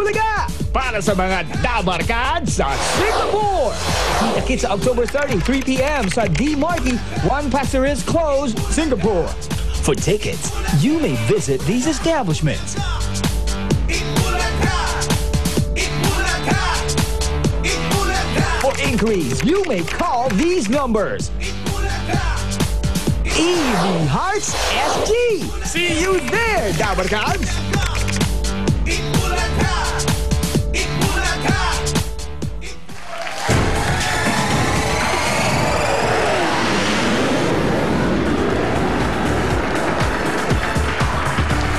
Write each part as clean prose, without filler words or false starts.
Bulaga para sa mga dabarkad sa Singapore. Kita-kits sa October 30, 3 p.m. sa D. Marquis, One Pastor is closed, Singapore. For tickets, you may visit these establishments. For inquiries, you may call these numbers. EV Hearts SG. See you there, Dabarkads!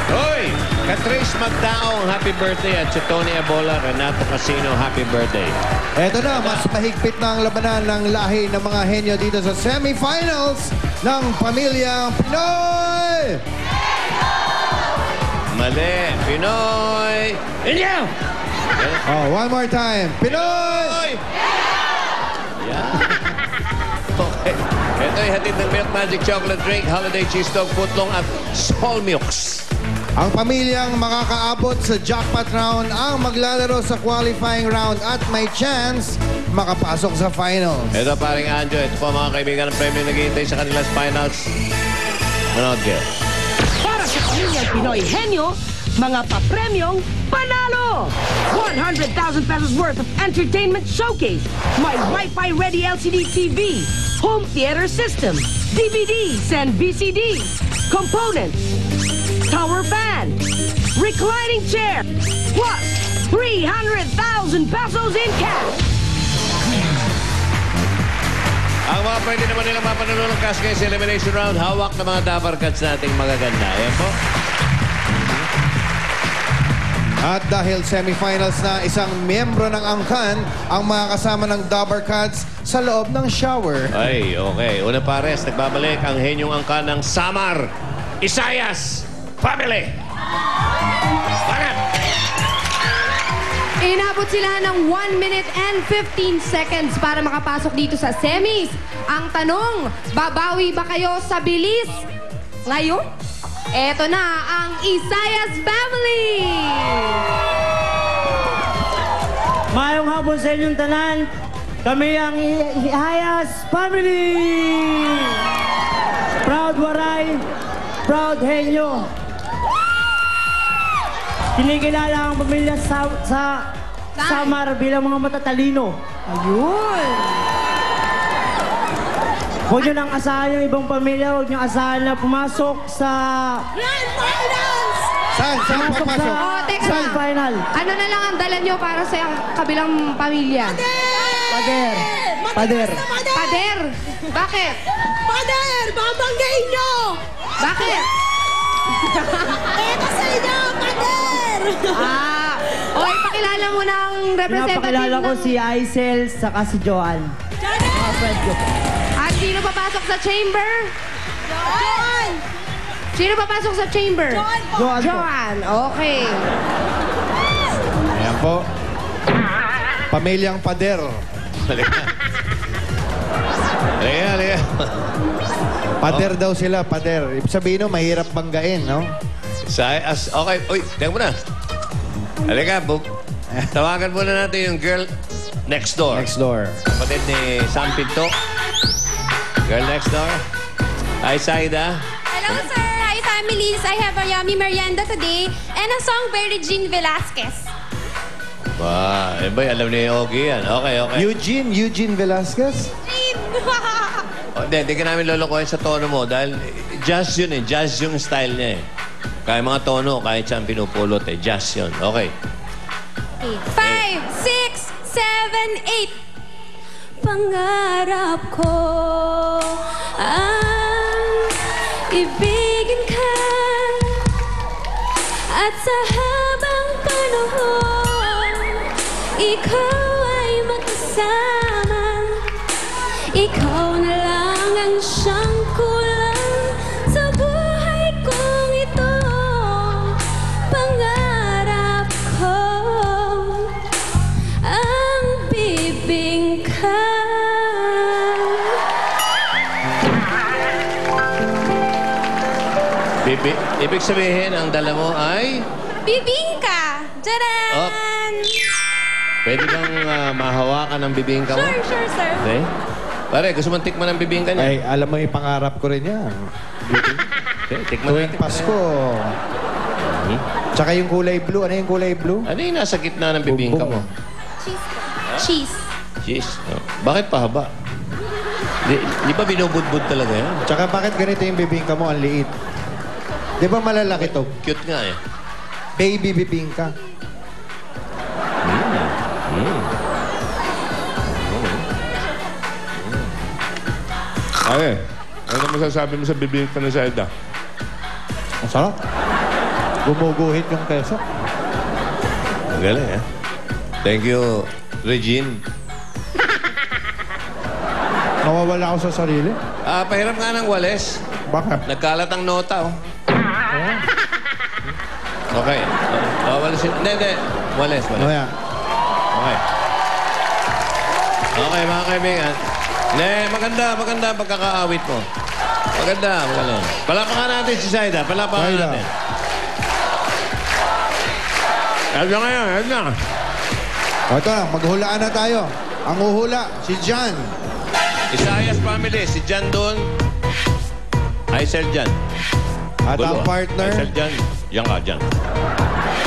Hoy! Catrice Magdaong, happy birthday. At si Tony Abola, Renato Casino, happy birthday. Eto na, mas mahigpit na ang labanan ng lahi ng mga henyo dito sa semifinals ng Pamilyang Pinoy! Mali, Pinoy! Inyo! Oh, one more time. Pinoy! Yeah. Okay. Ito'y hatid ng Milk Magic Chocolate Drink, Holiday Cheese Dog Footlong at Solmux. Ang pamilyang makakaabot sa jackpot round ang maglalaro sa qualifying round at may chance makapasok sa finals. Ito paring Anjo, ito po mga kaibigan ng premyo naghihintay sa kanilang finals. Manood kayo. Para sa Pamilyang Pinoy Henyo, mga papremyong panalo! 100,000 pesos worth of entertainment showcase. May Wi-Fi ready LCD TV, home theater system, DVDs and VCDs, components, tower fan, reclining chair, plus 300,000 pesos in cash. Ang mga pwede naman nilang mapanalo ng cash guys elimination round, hawak ng mga dabarkats nating magaganda. Ayan po. At dahil semifinals na, isang miyembro ng angkan ang mga kasama ng Dabarkads sa loob ng shower. Ay, okay. Una pares, nagbabalik ang henyong angka ng Samar, Isayas Family. Para! Inabot sila ng 1 minute and 15 seconds para makapasok dito sa semis. Ang tanong, babawi ba kayo sa bilis? Ngayon, eto na ang Isayas Family! Mayong hapon sa inyong tanan. Kami ang Isayas Family! Proud Waray, proud Henyo. Kinikilala ang pamilya sa Samar bilang mga matatalino. Ayun! Huwag nyo nang asahan yung ibang pamilya. Huwag nyo asahan na pumasok sa... Grand Finals! Saan? Saan Pumasok papasok? sa Oh, teka Grand lang. Final. Ano na lang ang dala nyo para sa kabilang pamilya? Pader. Pader. Pader! Bakit? Pader! Babanggain nyo! Bakit? Ito sa inyo, Pader! Okay, pakilala mo na ang representative Pinapakilala ko ng... si Aisel saka si Joanne. Mga friend ko. At sino papasok sa chamber? Joan! Sino papasok sa chamber? Joan po! Joanne po. Joanne, okay. Ayan po. Pamilyang Pader. Halika. Halika, halika. Pader daw sila, pader. Ibig sabihin no, mahirap banggain, no? Okay, uy, tingnan mo na. Halika, tawagan muna natin yung girl next door. Next door. Kapatid ni Sam Pinto. Girl next door. Hi, Saida. Hello, sir. Hi, families. I have a yummy merienda today and a song by Regine Velasquez. Ba, eh ba, alam ni Ogie yan. Okay, okay. Eugene Velasquez? Hindi ka namin lolokohin sa tono mo dahil jazz yun eh. Jazz yung style niya eh. Kaya mga tono, kahit saan pinupulot eh. Jazz yun. Okay. 5, 6, 7, 8. Pangarap ko ang ibigin ka at sa habang panahon ikaw ay makasama. Ikaw na lang ang siyang kulang sa buhay kong ito. Pangarap ko ang bibingka. Ibig sabihin, ang dala mo ay... Bibingka! Tadaan! Oh, can... Pwede bang mahawakan ang bibingka mo? Sure, sir. Okay. Pare, gusto mong tikman ang bibingka niya? Ay, alam mo, ipangarap ko rin yan. Okay, tikman Tuwing natin. Pasko. Tsaka yung kulay blue. Ano yung kulay blue? Ano yung nasa gitna ng bibingka mo? Cheese po. Cheese. Cheese. Oh. Bakit pahaba? Di ba binubudbud talaga yan? Tsaka bakit ganito yung bibingka mo? Ang liit. Di ba malalaki to? Cute nga eh. Baby bibingka. Ay, ano masasabi mo sa bibingka ni Zelda? Ang sarap. Gumuguhit yung keso. Ang galing eh. Thank you, Regine. Mawawala ako sa sarili. Pahiram nga ng wales. Bakit? Nagkalat ang nota, oh. Okay. Walesin. Hindi. Wales. Ano yan? Okay. Okay, mga kaibigan. Hindi, maganda ang pagkakaawit mo. Maganda. Palapakan natin si Saida. Palapakan Saida. natin. Ayan na ngayon, ayan na. Ito na, maghulaan na tayo. Ang uhula, si John. Isayas family, si Jan doon. Aisel Jan. At ang Gulo, partner. Aisel Jan. Yan ka, Jan.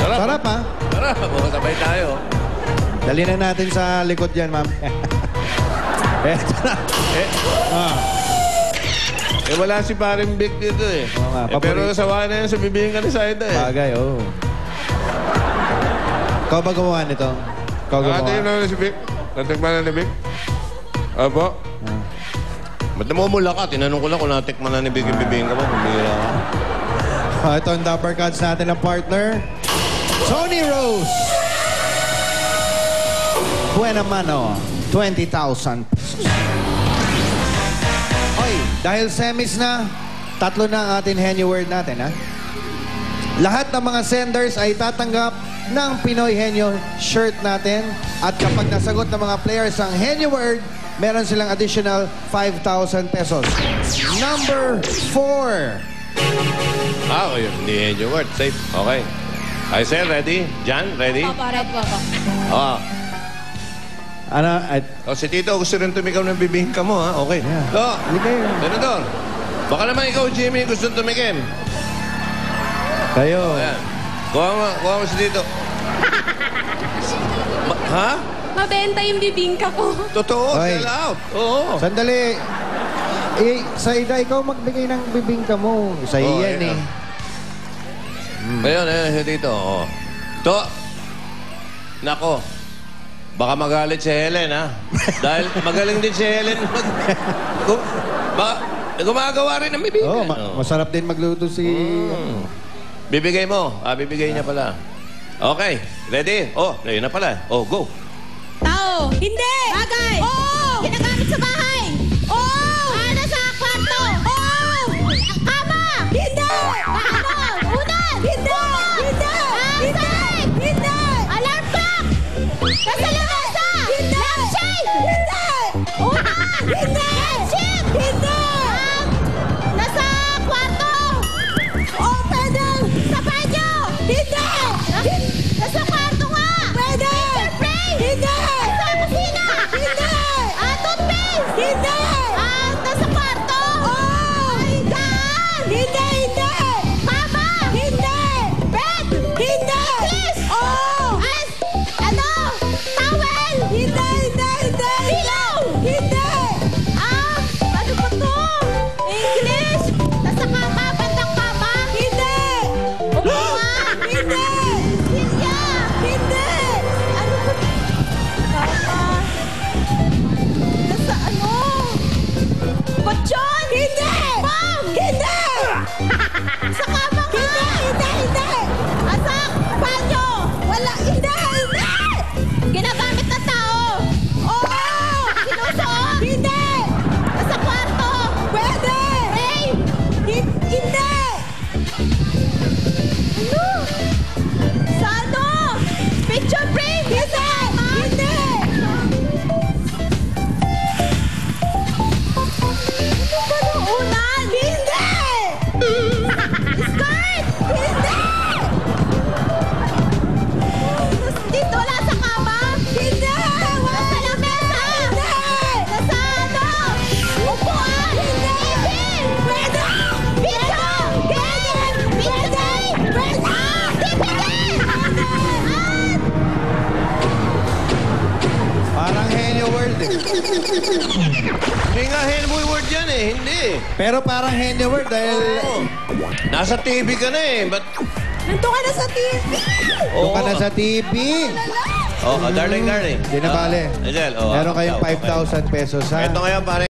Sarap ha? Sarap. Sabay tayo. Dali na natin sa likod yan, ma'am. Eto na. Wala si paring Vic dito eh. Oo nga, Pero paborito. sawa na yan sa bibingka ni Saida eh. Bagay, oo. Ikaw ba gumawa nito? Ikaw gumawa? Nakatayo na si Vic. Natikman na ni Vic. Opo. Ba't namumula ka? Tinanong ko lang kung natikman na ni Vic yung bibingka mo. Bumira ka. Ito ang Dapper Cards natin ng partner. Tony Rose. Buena mano. 20,000 pesos. Oy, dahil semis na, 3 na ang ating Henny Word natin, ha? Lahat ng mga senders ay tatanggap ng Pinoy Henyo shirt natin. At kapag nasagot ng mga players ang Henny Word, meron silang additional 5,000 pesos. Number 4. Okay. Hindi yan yung word. Safe. Okay. Aisel, ready? Jan, ready? Opo, right po ako. Oo. Ano? Si Tito, gusto rin tumigaw ng bibingka mo, ha? Okay. Yeah. Do, Ligay. Senador. Baka naman ikaw, Jimmy, gusto tumikim. Kayo. Ayan. Kuha mo si Tito. Ha? Mabenta yung bibingka ko. Totoo, Oy. sell out. Oo. Sandali. Sa ida, ikaw magbigay ng bibingka mo. Sa Oh, iyan yeah. Ayun, si Tito. Oh. To. Nako. Baka magalit si Helen, ha? Dahil magaling din si Helen. Gumagawa rin ng bibingka. Oh, masarap din magluto si... Bibigay mo. Bibigay niya pala. Okay. Ready? Oh, ayun na pala. Oh, go. Tao. Hindi. Bagay. Oo. Ginagamit sa bahay. Oo. Nasa kwarto. Oo. Kama. Hindi. Ano? Unan. Hindi. Hindi. Hindi. Hindi. Alarm clock. Nasa lamesa. Hindi. Lampshade. Hindi. Unan. Hindi. Lampshade. Hindi. Nasa kwarto. Oo, pwede. Sa banyo. Hindi. Nasa kwarto nga. Pwede. Hindi! Sa kusina! Hindi! Toothpaste! Hindi! Nasa kwarto! Oo! Daan! Hindi! Hindi! Kama! Hindi! Bed! Hindi! Kiss! Oo! Ano? Towel! Hindi! Hindi! Hindi! Pillow! Hindi! eh. Hindi nga Henry word yan eh. Hindi. Pero parang henyo word dahil... Nasa TV ka na eh. Ba't... Nandun ka na sa TV. Doon ka na sa TV. Oh, darling. Hindi na bale. Angel, Meron kayong 5,000 pesos, ha? Ito ngayon, pare.